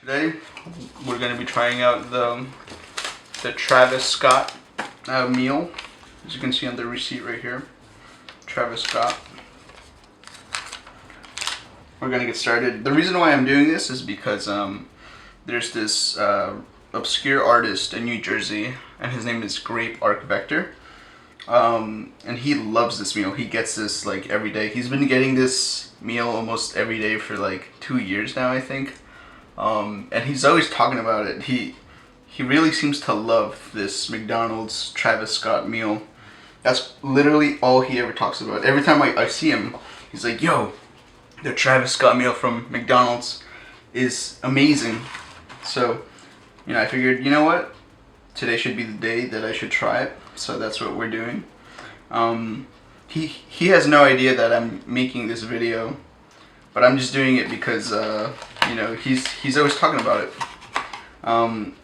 Today we're going to be trying out the Travis Scott meal, as you can see on the receipt right here. Travis Scott. We're going to get started. The reason why I'm doing this is because there's this obscure artist in New Jersey, and his name is Grape Arc Vector. And he loves this meal. He gets this like every day. He's been getting this meal almost every day for like 2 years now, I think. And he's always talking about it. He really seems to love this McDonald's Travis Scott meal. That's literally all he ever talks about. Every time I see him, he's like, yo, the Travis Scott meal from McDonald's is amazing. So, I figured, you know what? Today should be the day that I should try it. So that's what we're doing. He has no idea that I'm making this video, but I'm just doing it because he's always talking about it.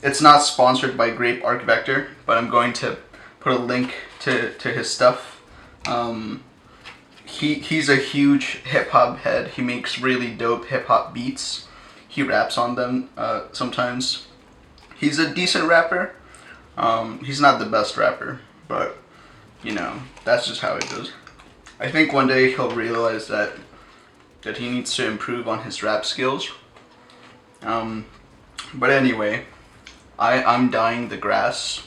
It's not sponsored by Grape Arc Vector, but I'm going to put a link to his stuff. He's a huge hip hop head. He makes really dope hip hop beats. He raps on them sometimes. He's a decent rapper. He's not the best rapper, but that's just how it goes. I think one day he'll realize that he needs to improve on his rap skills. But anyway, I'm dyeing the grass,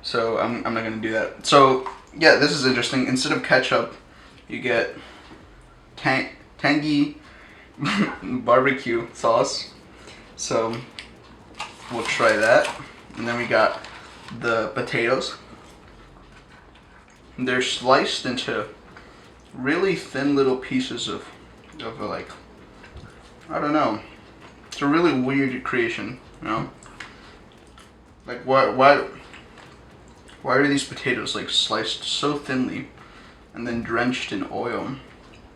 so I'm not gonna do that. So yeah, this is interesting. Instead of ketchup, you get tangy barbecue sauce. So we'll try that. And then we got the potatoes. They're sliced into really thin little pieces of like, I don't know. It's a really weird creation, Like why are these potatoes like sliced so thinly and then drenched in oil,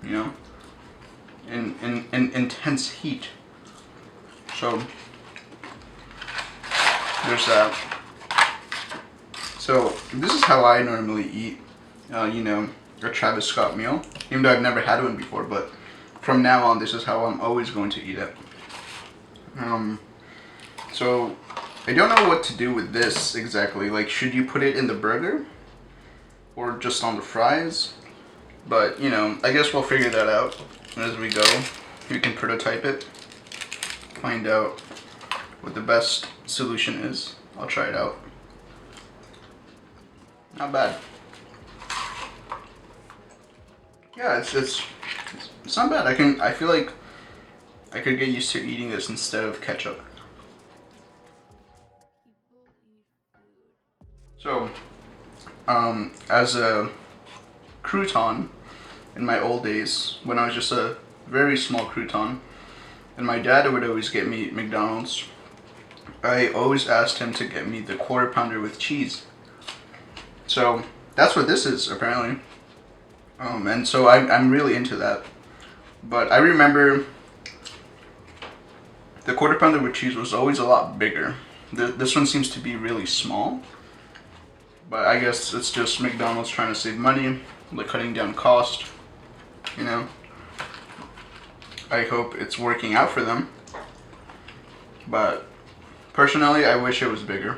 in intense heat? So there's that. So this is how I normally eat, a Travis Scott meal. Even though I've never had one before, but from now on, this is how I'm always going to eat it. So I don't know what to do with this exactly. Like, should you put it in the burger or just on the fries? But I guess we'll figure that out as we go. We can prototype it, find out what the best solution is. I'll try it out. Not bad. Yeah, it's not bad. I feel like I could get used to eating this instead of ketchup. So, as a crouton in my old days, when I was just a very small crouton, and my dad would always get me McDonald's, I always asked him to get me the quarter pounder with cheese. So that's what this is, apparently. And so I'm really into that. But I remember the quarter pounder with cheese was always a lot bigger. This one seems to be really small. But I guess it's just McDonald's trying to save money, like cutting down cost. I hope it's working out for them. But personally, I wish it was bigger.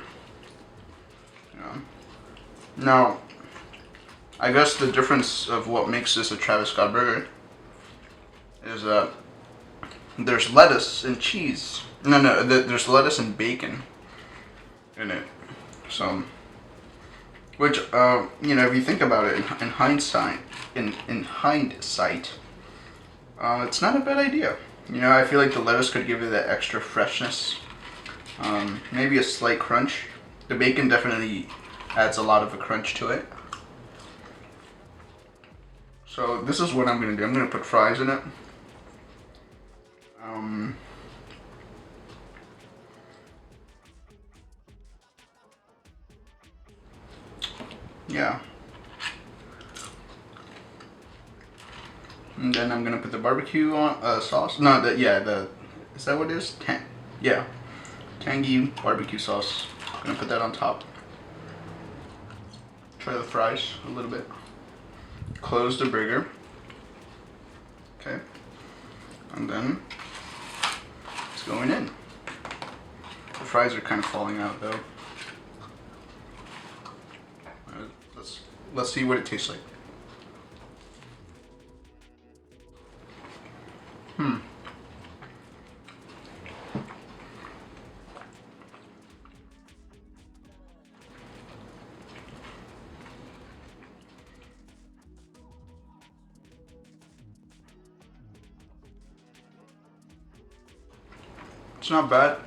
Now, I guess the difference of what makes this a Travis Scott burger is that there's lettuce and cheese. No, there's lettuce and bacon in it. So, which if you think about it in hindsight, it's not a bad idea. I feel like the lettuce could give it that extra freshness. Maybe a slight crunch. The bacon definitely adds a lot of a crunch to it. So this is what I'm gonna do. I'm gonna put fries in it. Yeah. And then I'm gonna put the barbecue on sauce. No, is that what it is? Tangy barbecue sauce. I'm gonna put that on top. Try the fries a little bit. Close the burger. Okay. And then it's going in. fries are kind of falling out though. Let's see what it tastes like. It's not bad.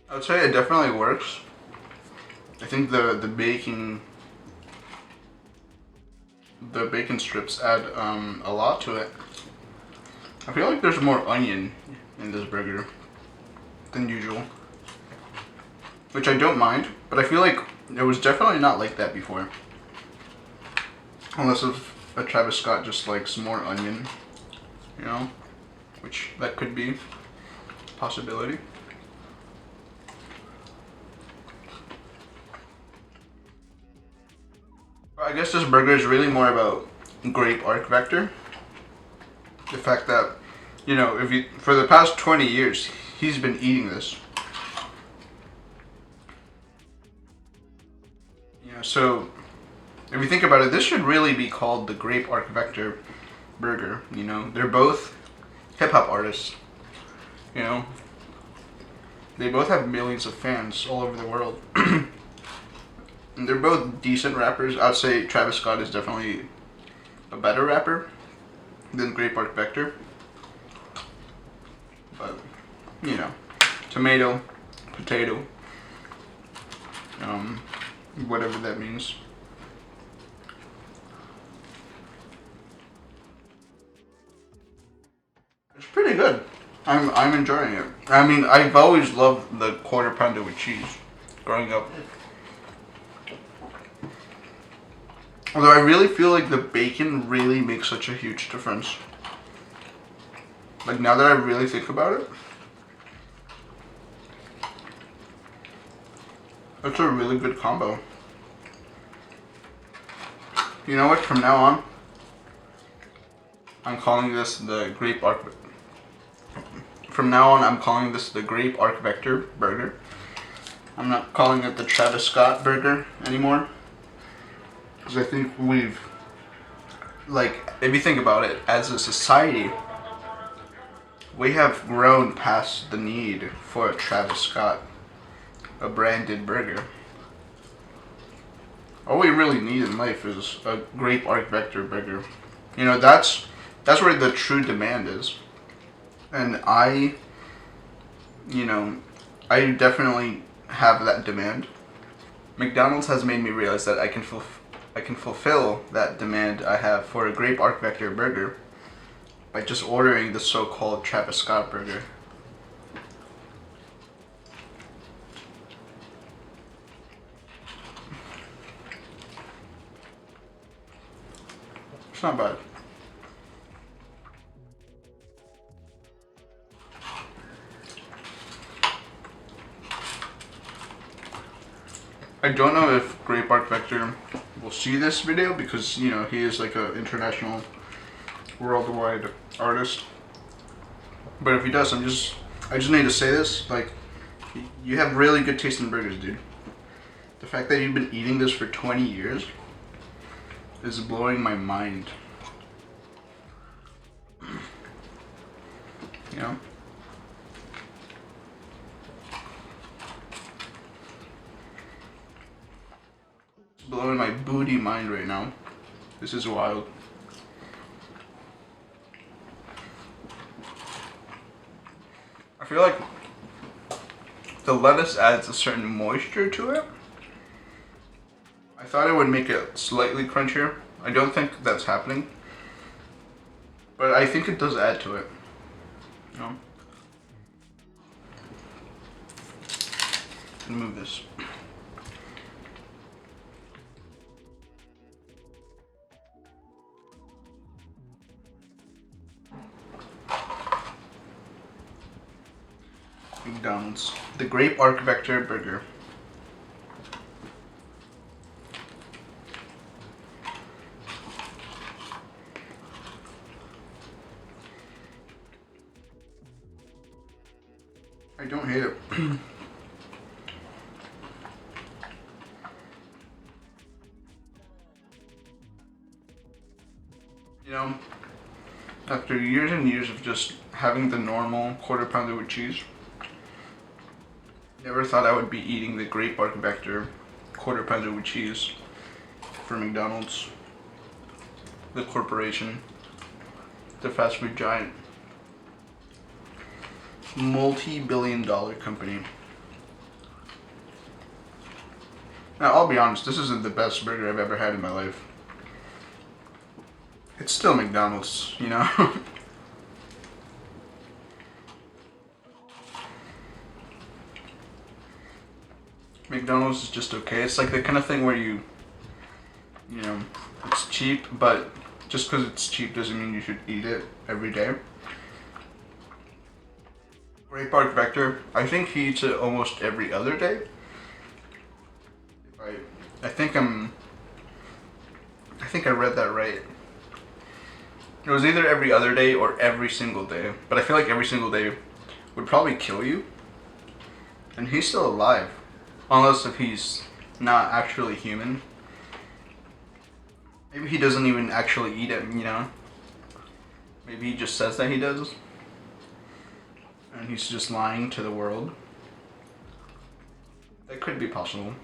I would say it definitely works. I think the bacon strips add a lot to it. I feel like there's more onion in this burger than usual, which I don't mind, but I feel like it was definitely not like that before. Unless if a Travis Scott just likes more onion, you know, which that could be a possibility. I guess this burger is really more about grape arc vector. The fact that, you know, if you for the past 20 years he's been eating this. You know, so if you think about it, this should really be called the grape arc vector burger. You know, they're both hip hop artists. You know, they both have millions of fans all over the world. And they're both decent rappers. I'd say Travis Scott is definitely a better rapper than Grape Arc Vector. But, you know, tomato, potato, whatever that means. It's pretty good. I'm enjoying it. I mean, I've always loved the quarter pounder with cheese growing up. Although I really feel like the bacon really makes such a huge difference. Like now that I really think about it, it's a really good combo. You know what? From now on, I'm calling this the Grape Arc. From now on, I'm calling this the Grape Arc Vector burger. I'm not calling it the Travis Scott burger anymore. Because I think we've, like, if you think about it, as a society, we have grown past the need for a Travis Scott, a branded burger. All we really need in life is a Grape Arc Vector burger. You know, that's where the true demand is. And I definitely have that demand. McDonald's has made me realize that I can fulfill that demand I have for a Grape Arc Vector burger by just ordering the so-called Travis Scott burger. It's not bad. I don't know if Grape Arc Vector will see this video because, you know, he is like an international, worldwide artist. But if he does, I just need to say this, like, you have really good tasting burgers, dude. The fact that you've been eating this for 20 years is blowing my mind. You know? It's blowing my booty mind right now. This is wild. I feel like the lettuce adds a certain moisture to it. I thought it would make it slightly crunchier. I don't think that's happening. But I think it does add to it. You know? Let me move this. McDonald's. The Grape Arc Vector Burger. I don't hate it. You know, after years and years of just having the normal quarter pounder with cheese, never thought I would be eating the Grape Arc Vector quarter pounder with cheese from McDonald's, the corporation, the fast food giant, multi-billion-dollar company. Now, I'll be honest, this isn't the best burger I've ever had in my life. It's still McDonald's, you know? McDonald's is just okay. It's like the kind of thing where you know, it's cheap, but just because it's cheap doesn't mean you should eat it every day. Grape Arc Vector, I think he eats it almost every other day. I think I read that right. It was either every other day or every single day, but I feel like every single day would probably kill you. And he's still alive, unless if he's not actually human. Maybe he doesn't even actually eat it, you know? Maybe he just says that he does. And he's just lying to the world. That could be possible.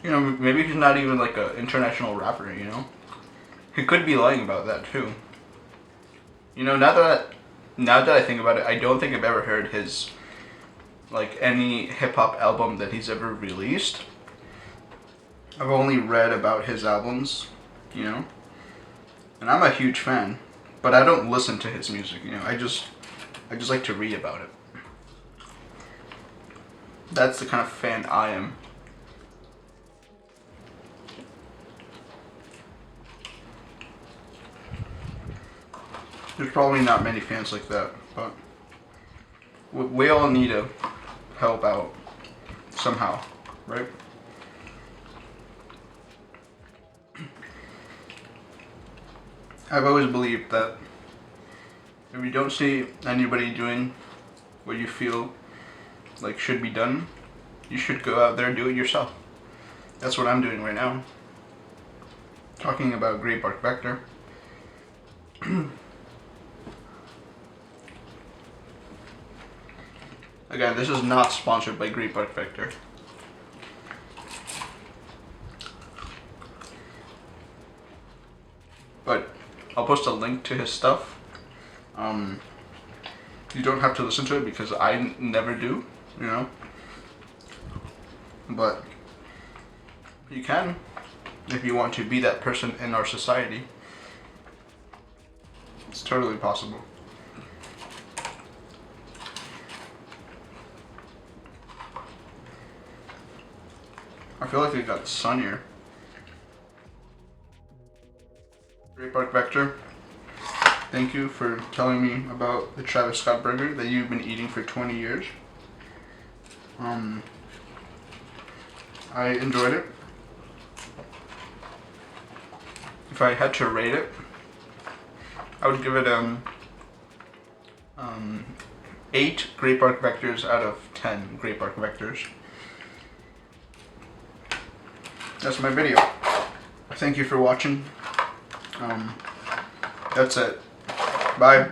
You know, maybe he's not even like an international rapper, you know? He could be lying about that too. You know, now that I think about it, I don't think I've ever heard his, like, any hip-hop album that he's ever released. I've only read about his albums, you know? And I'm a huge fan, but I don't listen to his music, you know? I just like to read about it. That's the kind of fan I am. There's probably not many fans like that, but we all need to help out somehow, right? I've always believed that if you don't see anybody doing what you feel like should be done, you should go out there and do it yourself. That's what I'm doing right now. Talking about Grape Arc Vector. Again, this is not sponsored by Grape Arc Vector. But I'll post a link to his stuff. You don't have to listen to it because I never do, you know. But you can if you want to be that person in our society. It's totally possible. I feel like it got sunnier. Grape Arc Vector, thank you for telling me about the Travis Scott burger that you've been eating for 20 years. I enjoyed it. If I had to rate it, I would give it 8 Grape Arc Vectors out of 10 Grape Arc Vectors. That's my video. Thank you for watching. That's it. Bye.